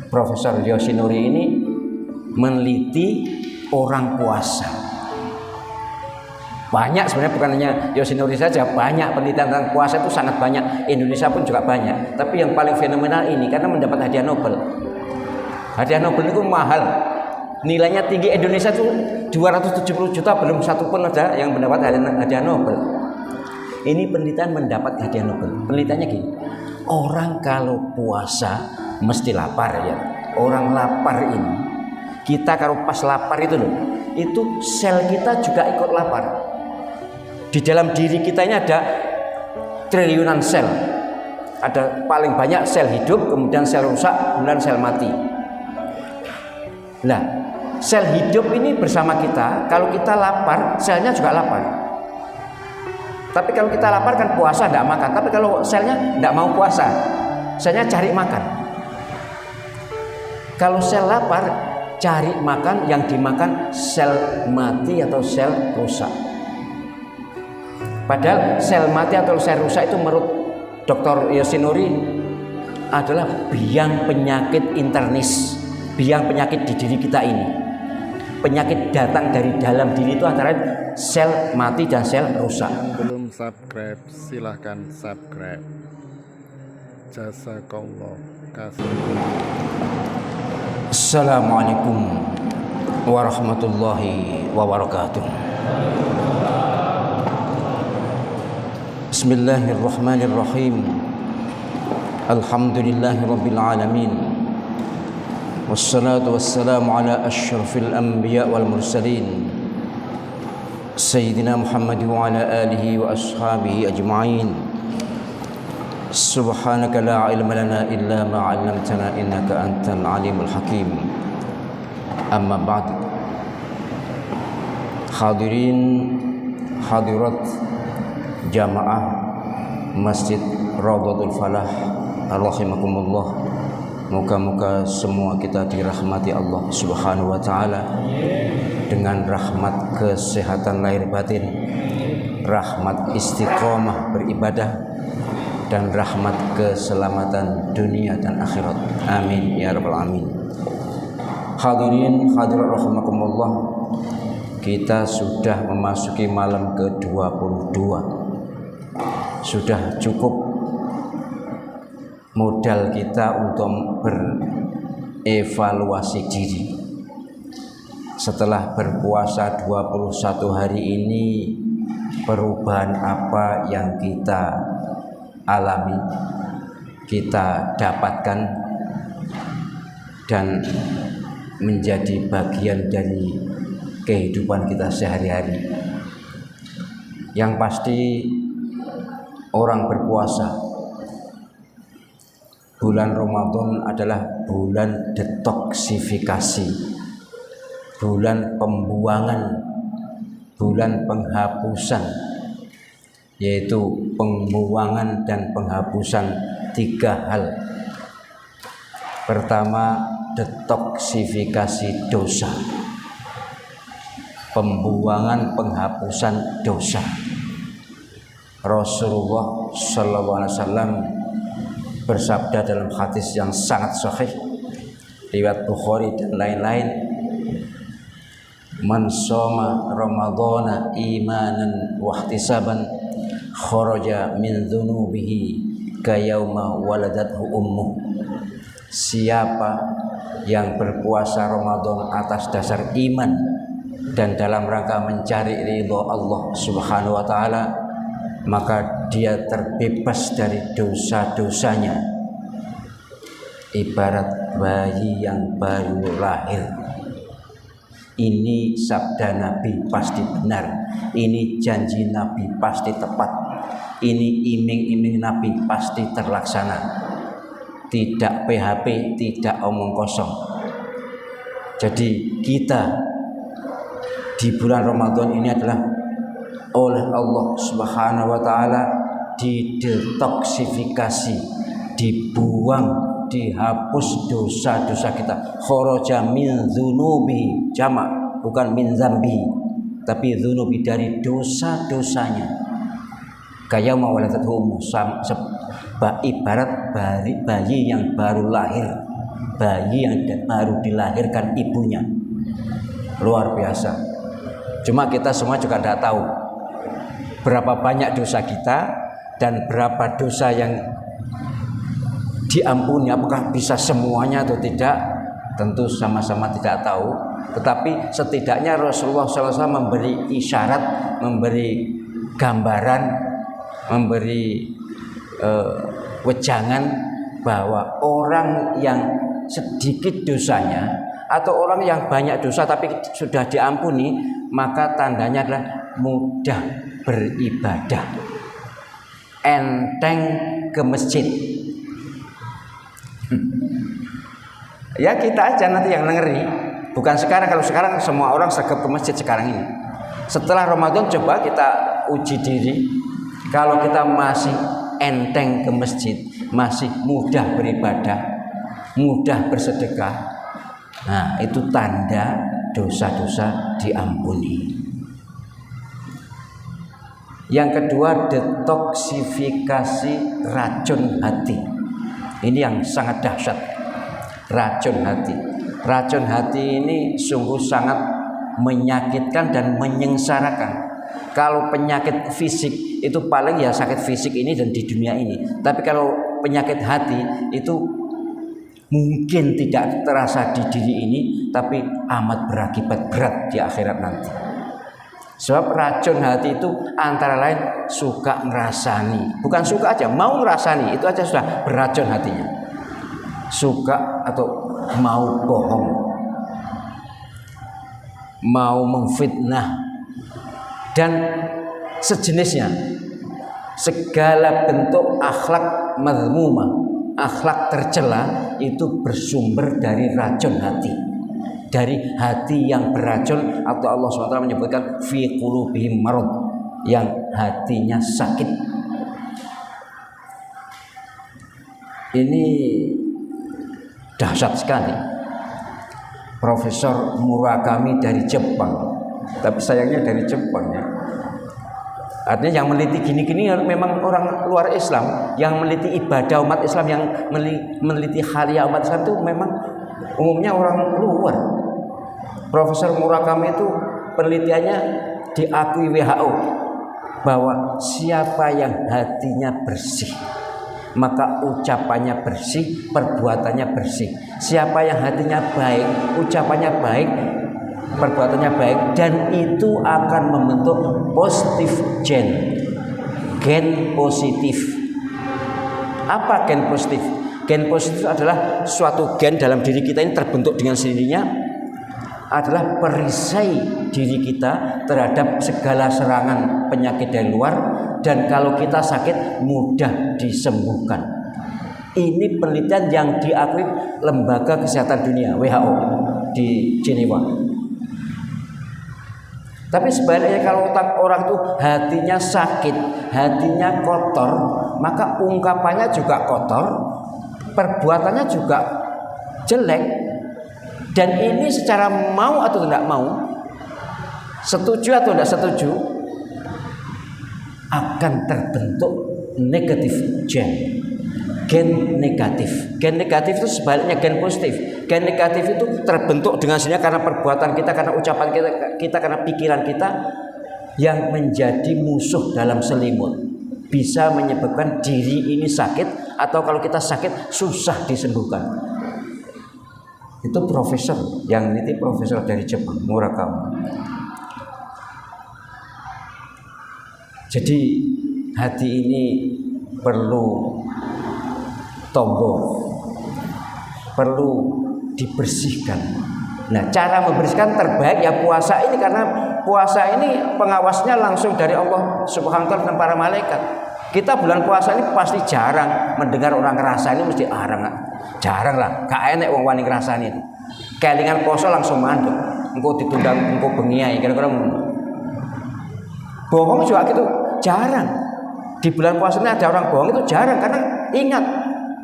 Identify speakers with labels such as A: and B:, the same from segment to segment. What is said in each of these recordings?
A: Profesor Yoshinori ini meneliti orang puasa. Banyak sebenarnya, bukan hanya Yoshinori saja, banyak penelitian tentang puasa itu sangat banyak. Indonesia pun juga banyak. Tapi yang paling fenomenal ini karena mendapat hadiah Nobel. Hadiah Nobel itu mahal. Nilainya tinggi. Indonesia itu 270 juta, belum satu pun ada yang mendapat hadiah Nobel. Ini penelitian mendapat hadiah Nobel. Penelitiannya gini. Orang kalau puasa mesti lapar ya. Orang lapar ini, kita kalau pas lapar itu loh, itu sel kita juga ikut lapar. Di dalam diri kita ini ada triliunan sel. Ada paling banyak sel hidup, kemudian sel rusak, kemudian sel mati. Nah, sel hidup ini bersama kita. Kalau kita lapar, selnya juga lapar. Tapi kalau kita lapar kan puasa tidak makan. Tapi kalau selnya tidak mau puasa, selnya cari makan. Kalau sel lapar, cari makan, yang dimakan sel mati atau sel rusak. Padahal sel mati atau sel rusak itu menurut Dr. Yoshinori adalah biang penyakit internis, biang penyakit di diri kita ini. Penyakit datang dari dalam diri itu antara sel mati dan sel rusak.
B: Belum subscribe, silahkan subscribe. Jazakallah kasih.
A: Assalamualaikum warahmatullahi wabarakatuh. Bismillahirrahmanirrahim. Alhamdulillahi rabbil alamin. Wassalatu wassalamu ala asyrafil anbiya wal mursalin Sayyidina Muhammad wa ala alihi wa ashabihi ajma'in. Subhanaka la ilma lana illa ma 'allamtana innaka antal alimul hakim. Amma ba'd. Hadirin hadirat jamaah Masjid Raudhatul Falah rahimakumullah. Moga-moga semua kita dirahmati Allah Subhanahu wa taala dengan rahmat kesehatan lahir batin, rahmat istiqomah beribadah, dan rahmat keselamatan dunia dan akhirat. Amin ya rabbal alamin. Hadirin hadirat rahimakumullah, kita sudah memasuki malam ke-22. Sudah cukup modal kita untuk berevaluasi diri. Setelah berpuasa 21 hari ini, perubahan apa yang kita alami, kita dapatkan dan menjadi bagian dari kehidupan kita sehari-hari. Yang pasti orang berpuasa, bulan Ramadan adalah bulan detoksifikasi, bulan pembuangan, bulan penghapusan, yaitu pembuangan dan penghapusan 3 hal. Pertama, detoksifikasi dosa, pembuangan penghapusan dosa. Rasulullah sallallahu alaihi wasallam bersabda dalam hadis yang sangat sahih riwayat Bukhari dan lain-lain, man shoma ramadhana imanan wa ihtisaban kharaja min dzunubihi kayauma waladathu ummuh. Siapa yang berpuasa Ramadan atas dasar iman dan dalam rangka mencari ridha Allah Subhanahu wa taala, maka dia terbebas dari dosa-dosanya ibarat bayi yang baru lahir. Ini sabda Nabi pasti benar, ini janji Nabi pasti tepat, ini iming-iming Nabi pasti terlaksana. Tidak PHP, tidak omong kosong. Jadi kita di bulan Ramadan ini adalah oleh Allah Subhanahu wa taala didetoksifikasi, dibuang, dihapus dosa-dosa kita. Kharaja min dzunubi, jamak, bukan min zambi, tapi dzunubi, dari dosa-dosanya. Kayauma waladathu ummuh, ibarat bayi yang baru lahir. bayi yang baru dilahirkan ibunya. Luar biasa. Cuma kita semua juga tidak tahu berapa banyak dosa kita dan berapa dosa yang diampuni. Apakah bisa semuanya atau tidak? Tentu sama-sama tidak tahu. Tetapi setidaknya Rasulullah SAW memberi isyarat, memberi gambaran, memberi wejangan bahwa orang yang sedikit dosanya atau orang yang banyak dosa tapi sudah diampuni, maka tandanya adalah mudah beribadah, enteng ke masjid. Ya kita aja nanti yang ngeri. Bukan sekarang, kalau sekarang semua orang sergap ke masjid sekarang ini. Setelah Ramadan coba kita uji diri. Kalau kita masih enteng ke masjid, masih mudah beribadah, mudah bersedekah, nah itu tanda dosa-dosa diampuni. Yang kedua, detoksifikasi racun hati. Ini yang sangat dahsyat. Racun hati. Racun hati ini sungguh sangat menyakitkan dan menyengsarakan. Kalau penyakit fisik itu paling ya sakit fisik ini dan di dunia ini. Tapi kalau penyakit hati itu mungkin tidak terasa di diri ini, tapi amat berakibat berat di akhirat nanti. Sebab racun hati itu antara lain suka ngerasani. Bukan suka aja, mau ngerasani, itu aja sudah beracun hatinya. Suka atau mau bohong, mau memfitnah, dan sejenisnya. Segala bentuk akhlak mazmumah, akhlak tercela itu bersumber dari racun hati, dari hati yang beracun, atau Allah SWT menyebutkan fi qulubihim marad, yang hatinya sakit. Ini dahsyat sekali. Profesor Murakami dari Jepang, tapi sayangnya dari Jepang ya. Artinya yang meneliti gini-gini memang orang luar Islam, yang meneliti ibadah umat Islam, yang meneliti halia umat Islam itu memang umumnya orang luar. Profesor Murakami itu penelitiannya diakui WHO bahwa siapa yang hatinya bersih, maka ucapannya bersih, perbuatannya bersih. Siapa yang hatinya baik, ucapannya baik, perbuatannya baik, dan itu akan membentuk positif gen positif. Apa gen positif? Gen positif adalah suatu gen dalam diri kita ini terbentuk dengan sendirinya, adalah perisai diri kita terhadap segala serangan penyakit dari luar, dan kalau kita sakit mudah disembuhkan. Ini penelitian yang diakui Lembaga Kesehatan Dunia WHO di Jenewa. Tapi sebaliknya kalau orang itu hatinya sakit, hatinya kotor, maka ungkapannya juga kotor, perbuatannya juga jelek. Dan ini secara mau atau tidak mau, setuju atau tidak setuju, akan terbentuk negatif gen negatif. Gen negatif itu sebaliknya gen positif. Gen negatif itu terbentuk dengan sendirinya karena perbuatan kita, karena ucapan kita, karena pikiran kita, yang menjadi musuh dalam selimut. Bisa menyebabkan diri ini sakit, atau kalau kita sakit susah disembuhkan. Itu profesor yang meneliti, profesor dari Jepang, Murakami. Jadi hati ini perlu tombol, perlu dibersihkan. Nah, cara membersihkan terbaik ya puasa ini, karena puasa ini pengawasnya langsung dari Allah Subhanahu wa taala dan para malaikat. Kita bulan puasa ini pasti jarang mendengar orang ngerasani, mesti jarang lah, gak enek wong wani ngrasani itu. Kelingan poso langsung mandek, engko ditunda engko bengi ae, kira-kira bohong juga gitu, jarang. Di bulan puasa ini ada orang bohong itu jarang, karena ingat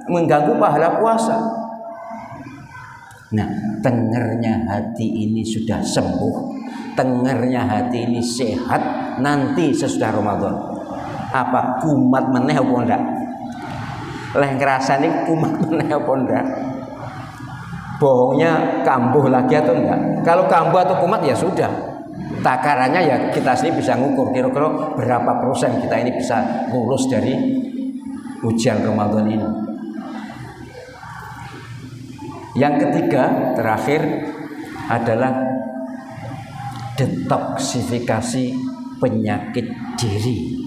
A: mengganggu pahala puasa. Nah, tengernya hati ini sudah sembuh, tengernya hati ini sehat nanti sesudah Ramadan. Apa kumat meneh apa ndak? Leh ngrasani kumat meneh apa ndak? bohongnya kambuh lagi atau enggak. Kalau kambuh atau kumat ya sudah, takarannya ya kita sendiri bisa ngukur kira-kira berapa persen kita ini bisa lulus dari ujian Ramadan ini. Yang ketiga terakhir adalah detoksifikasi penyakit diri.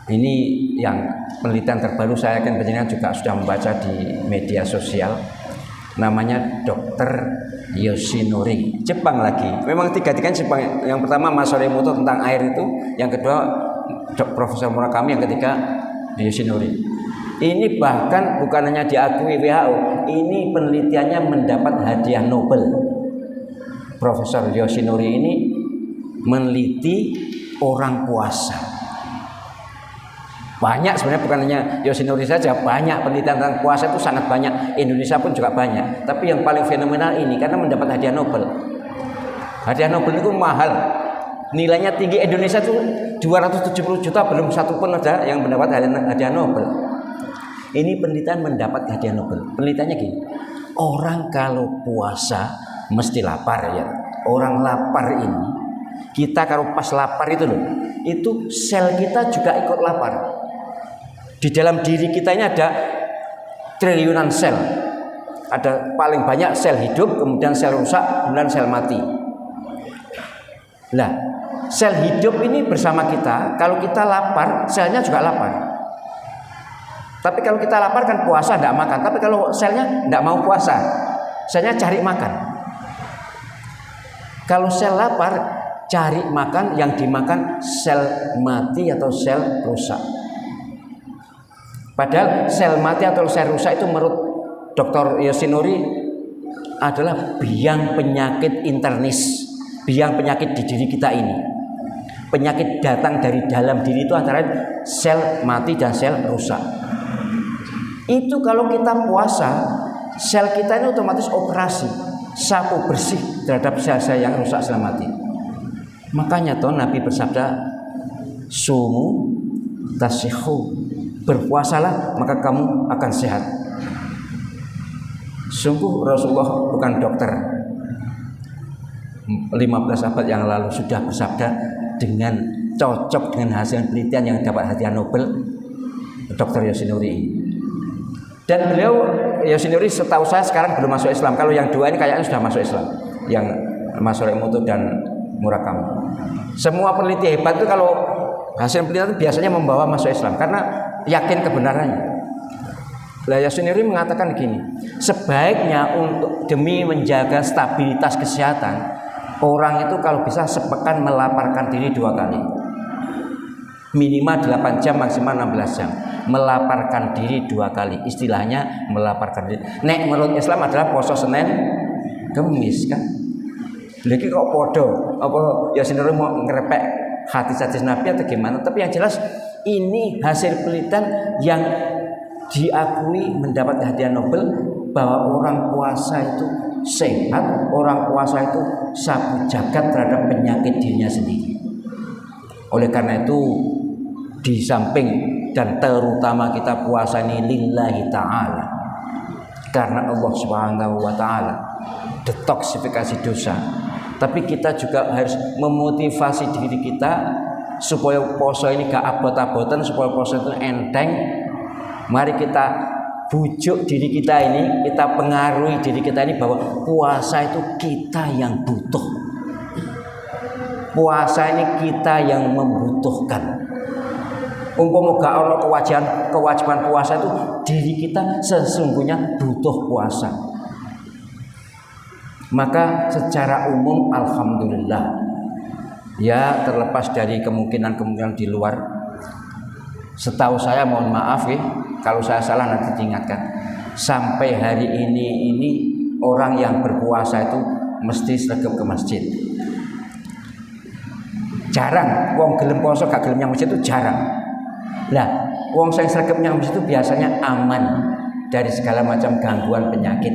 A: Ini yang penelitian terbaru, saya yakin penjenengan juga sudah membaca di media sosial. Namanya Dr. Yoshinori, Jepang lagi. Memang tiga-tiganya Jepang. Yang pertama Mas Sorimoto tentang air itu, yang kedua Profesor Murakami, yang ketiga Yoshinori. Ini bahkan bukan hanya diakui WHO, ini penelitiannya mendapat hadiah Nobel. Profesor Yoshinori ini meneliti orang puasa. Banyak sebenarnya, bukan hanya Yoshinori saja, banyak penelitian tentang puasa itu sangat banyak. Indonesia pun juga banyak. Tapi yang paling fenomenal ini karena mendapat hadiah Nobel. Hadiah Nobel itu mahal. Nilainya tinggi. Indonesia itu 270 juta, belum satu pun ada yang mendapat hadiah Nobel. Ini penelitian mendapat hadiah Nobel. Penelitiannya gini. Orang kalau puasa mesti lapar ya. Orang lapar ini, kita kalau pas lapar itu loh, itu sel kita juga ikut lapar. Di dalam diri kita ini ada triliunan sel. Ada paling banyak sel hidup, kemudian sel rusak, kemudian sel mati. Nah, sel hidup ini bersama kita. Kalau kita lapar, selnya juga lapar. Tapi kalau kita lapar kan puasa tidak makan. Tapi kalau selnya tidak mau puasa, selnya cari makan. Kalau sel lapar, cari makan, yang dimakan sel mati atau sel rusak. Padahal sel mati atau sel rusak itu menurut Dr. Yoshinori adalah biang penyakit internis, biang penyakit di diri kita ini. Penyakit datang dari dalam diri itu antara sel mati dan sel rusak. Itu kalau kita puasa, sel kita ini otomatis operasi, sapu bersih terhadap sel-sel yang rusak sel mati. Makanya toh Nabi bersabda, sumu tasihhu, berpuasalah maka kamu akan sehat. Sungguh Rasulullah bukan dokter. 15 abad yang lalu sudah bersabda dengan cocok dengan hasil penelitian yang dapat hadiah Nobel, Dr. Yoshinori. Dan beliau Yoshinori setahu saya sekarang belum masuk Islam. Kalau yang dua ini kayaknya sudah masuk Islam, yang Mas Sorimoto dan Murakami. Semua peneliti hebat itu kalau hasil penelitian itu biasanya membawa masuk Islam karena yakin kebenarannya. Lah Yoshinori mengatakan gini, sebaiknya untuk demi menjaga stabilitas kesehatan, orang itu kalau bisa sepekan melaparkan diri 2 kali. Minimal 8 jam, maksimal 16 jam. Melaparkan diri 2 kali. Istilahnya melaparkan diri. Nek menurut Islam adalah poso Senin Kemis kan. Lagi kok podo, apa Yoshinori mau ngerepek hadis-hadis Nabi atau gimana? Tapi yang jelas ini hasil penelitian yang diakui mendapat hadiah Nobel bahwa orang puasa itu sehat, orang puasa itu sapu jagat terhadap penyakit dirinya sendiri. Oleh karena itu di samping dan terutama kita puasa ini lillahi ta'ala, karena Allah Subhanahu wa ta'ala, detoksifikasi dosa. Tapi kita juga harus memotivasi diri kita supaya puasa ini gak abot-abotan, supaya puasa itu enteng. Mari kita bujuk diri kita ini, kita pengaruhi diri kita ini bahwa puasa itu kita yang butuh. Puasa ini kita yang membutuhkan. Umpama gak ono kewajiban puasa itu, diri kita sesungguhnya butuh puasa. Maka secara umum alhamdulillah, ya terlepas dari kemungkinan-kemungkinan di luar, setahu saya, mohon maaf ya kalau saya salah nanti diingatkan, sampai hari ini orang yang berpuasa itu mesti sregep ke masjid. Jarang wong gelem puasa gak gelem nyang masjid itu jarang. Lah wong sing sregep nyang masjid itu biasanya aman dari segala macam gangguan penyakit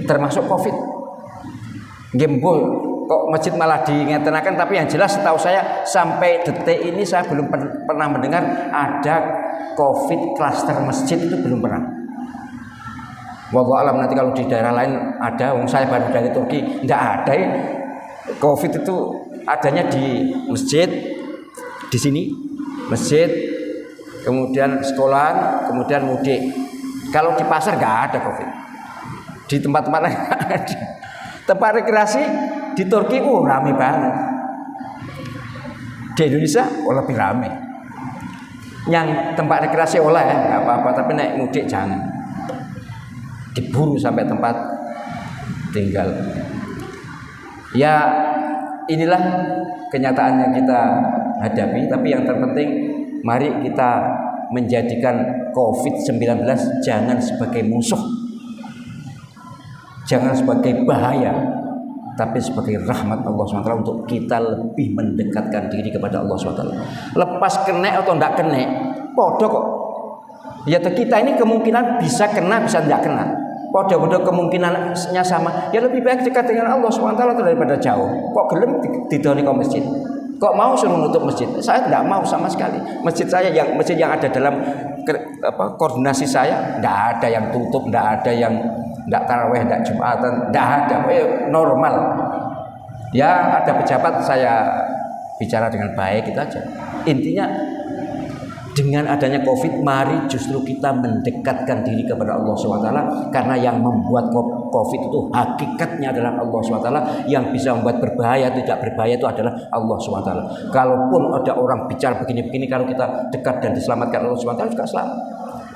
A: termasuk Covid. Gembul kok masjid malah diingatkan, tapi yang jelas setahu saya sampai detik ini saya belum pernah mendengar ada Covid klaster masjid, itu belum pernah. Wallahu alam, nanti kalau di daerah lain ada, saya baru dari Turki, tidak ada ya. Covid itu adanya di masjid, di sini masjid, kemudian sekolah, kemudian mudik. Kalau di pasar nggak ada Covid. Di tempat-tempat lain nggak ada. Tempat rekreasi di Turki, rame banget. Di Indonesia lebih rame. Yang tempat rekreasi nggak apa-apa, tapi naik mudik jangan. Diburu sampai tempat tinggal. Ya inilah kenyataan yang kita hadapi. Tapi yang terpenting, mari kita menjadikan COVID-19 jangan sebagai musuh, jangan sebagai bahaya, tapi sebagai rahmat Allah SWT untuk kita lebih mendekatkan diri kepada Allah SWT. Lepas kena atau tidak kena, podo kok. Ya kita ini kemungkinan bisa kena, bisa tidak kena. Podo-podo kemungkinannya sama. Ya lebih baik dekat dengan Allah SWT daripada jauh. Kok gelem didoni ke masjid? Kok mau suruh nutup masjid? Saya tidak mau sama sekali. Masjid yang ada dalam koordinasi saya, tidak ada yang tutup, tidak ada yang tidak taraweh, tidak jumatan, tidak ada. Normal. Ya ada pejabat saya bicara dengan baik, itu aja. Intinya dengan adanya COVID, mari justru kita mendekatkan diri kepada Allah SWT, karena yang membuat COVID itu hakikatnya adalah Allah SWT. Yang bisa membuat berbahaya tidak berbahaya itu adalah Allah SWT. Kalaupun ada orang bicara begini-begini, kalau kita dekat dan diselamatkan Allah SWT juga selamat.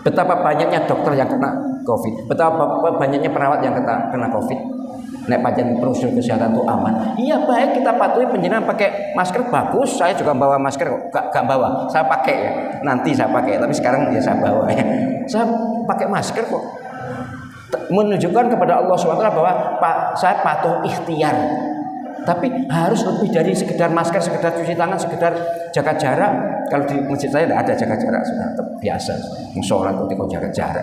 A: Betapa banyaknya dokter yang kena COVID, betapa banyaknya perawat yang kena COVID. Nek pancen prosedur kesehatan itu aman. Iya baik, kita patuhi penjenengan pakai masker bagus. Saya juga bawa masker kok, gak bawa. Saya pakai ya. Nanti saya pakai, tapi sekarang ya saya bawa ya. Saya pakai masker kok. Menunjukkan kepada Allah SWT bahwa saya patuh ikhtiar. Tapi harus lebih dari sekedar masker, sekedar cuci tangan, sekedar jaga jarak. Kalau di masjid saya tidak ada jaga jarak, sudah biasa. Sholat ketika jaga jarak.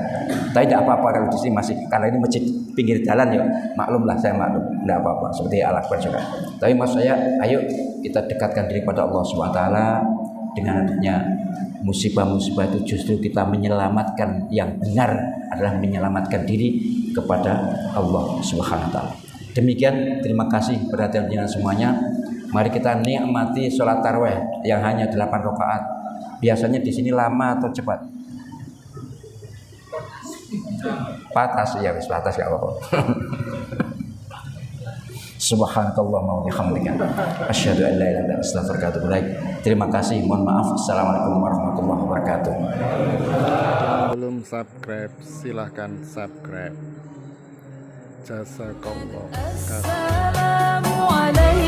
A: Tapi tidak apa-apa kalau di sini masih, karena ini masjid pinggir jalan ya, maklumlah, saya maklum, tidak apa-apa. Seperti Al-Akbar juga. Tapi maksud saya, ayo kita dekatkan diri pada Allah SWT. Dengan adanya musibah-musibah itu justru kita menyelamatkan, yang benar adalah menyelamatkan diri kepada Allah SWT. Demikian, terima kasih perhatian jenengan semuanya. Mari kita nikmati sholat tarawih yang hanya 8 rakaat. Biasanya di sini lama atau cepat? Patas ya, patas ya apa-apa. Subhanakallahumma wa bihamdika asyhadu an la ilaha illa anta astaghfiruka wa atubu ilaik. Terima kasih, mohon maaf. Assalamualaikum warahmatullahi wabarakatuh.
B: Belum subscribe, silahkan subscribe. Jazakallah.
C: Assalamualaikum.